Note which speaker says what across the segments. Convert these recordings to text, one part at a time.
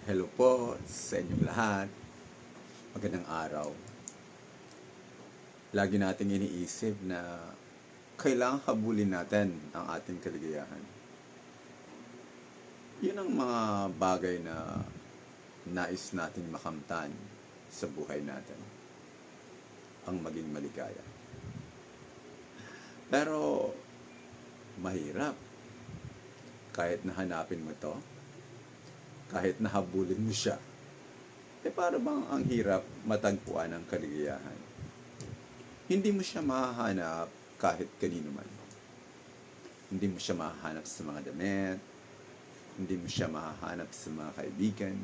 Speaker 1: Hello po sa inyong lahat. Magandang araw. Lagi nating iniisip na kailangang habulin natin ang ating kaligayahan. Yun ang mga bagay na nais nating makamtan sa buhay natin. Ang maging maligaya. Pero mahirap. Kahit nahanapin mo to, kahit nahabulin mo siya, para bang ang hirap matagpuan ang kaligayahan. Hindi mo siya mahahanap kahit kanino man. Hindi mo siya mahahanap sa mga damit, hindi mo siya mahahanap sa mga kaibigan,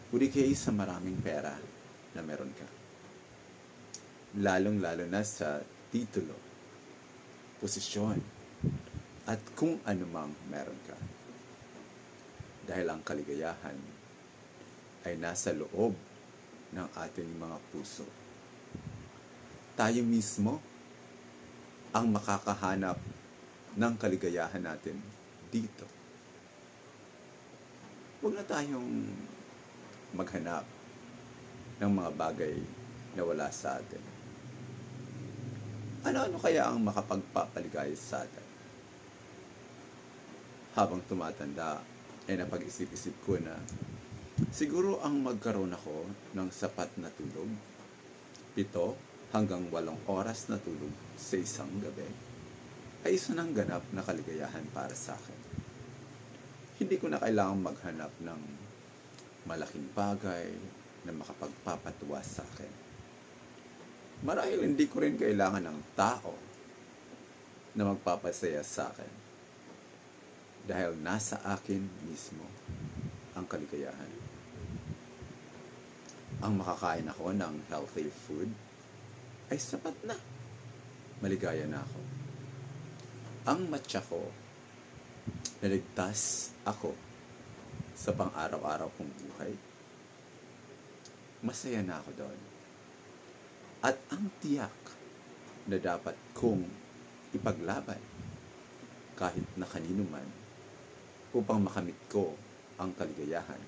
Speaker 1: kundi kayo sa maraming pera na meron ka. Lalong-lalo na sa titulo, posisyon, at kung ano mang meron ka. Dahil ang kaligayahan ay nasa loob ng ating mga puso. Tayo mismo ang makakahanap ng kaligayahan natin dito. Huwag na tayong maghanap ng mga bagay na wala sa atin. Ano-ano kaya ang makapagpapaligaya sa atin? Habang tumatanda, ay napag-isip-isip ko na siguro ang magkaroon ako ng sapat na tulog, 7 hanggang 8 oras na tulog sa isang gabi, ay isa ng ganap na kaligayahan para sa akin. Hindi ko na kailangang maghanap ng malaking bagay na makapagpapatuwa sa akin. Marahil hindi ko rin kailangan ng tao na magpapasaya sa akin. Dahil nasa akin mismo ang kaligayahan. Ang makakain ako ng healthy food ay sapat na. Maligaya na ako. Ang matya ko, naligtas ako sa pang-araw-araw kong buhay. Masaya na ako doon. At ang tiyak na dapat kong ipaglaban kahit na kanino man upang makamit ko ang kaligayahan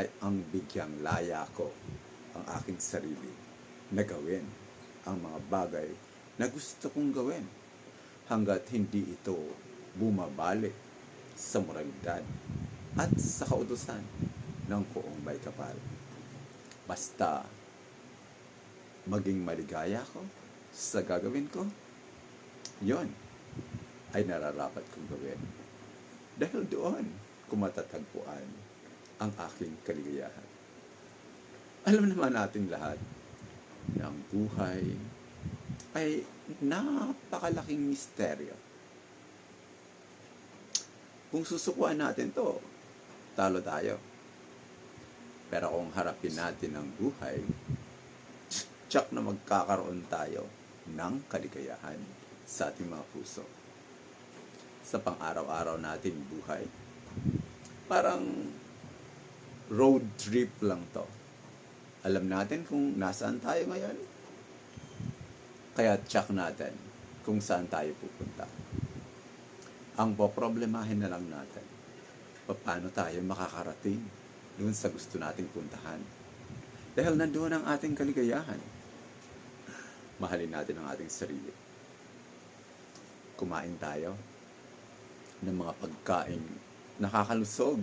Speaker 1: ay ang bigyang laya ko ang aking sarili na gawin ang mga bagay na gusto kong gawin hanggat hindi ito bumabalik sa moralidad at sa kautusan ng Poong May Kapal. Basta maging maligaya ko sa gagawin ko, yon ay nararapat kong gawin. Dahil doon ko matatagpuan ang aking kaligayahan. Alam naman natin lahat na ang buhay ay napakalaking misteryo. Kung susukuan natin to, talo tayo. Pero kung harapin natin ang buhay, tsak na magkakaroon tayo ng kaligayahan sa ating mga puso. Sa pang-araw-araw nating buhay. Parang road trip lang to. Alam natin kung nasaan tayo ngayon. Kaya check natin kung saan tayo pupunta. Ang poproblemahin na lang natin, paano tayo makakarating doon sa gusto nating puntahan. Dahil nandoon ang ating kaligayahan. Mahalin natin ang ating sarili. Kumain tayo ng mga pagkain nakakalusog.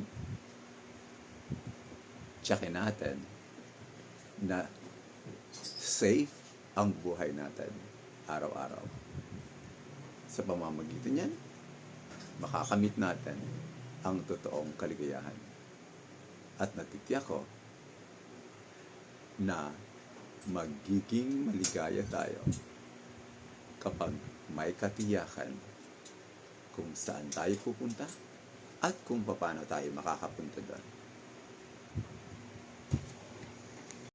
Speaker 1: Tsakin natin na safe ang buhay natin araw-araw. Sa pamamagitan yan, makakamit natin ang totoong kaligayahan. At natitiyak ko na magiging maligaya tayo kapag may katiyakan kung saan tayo pupunta at kung paano tayo makakapunta doon.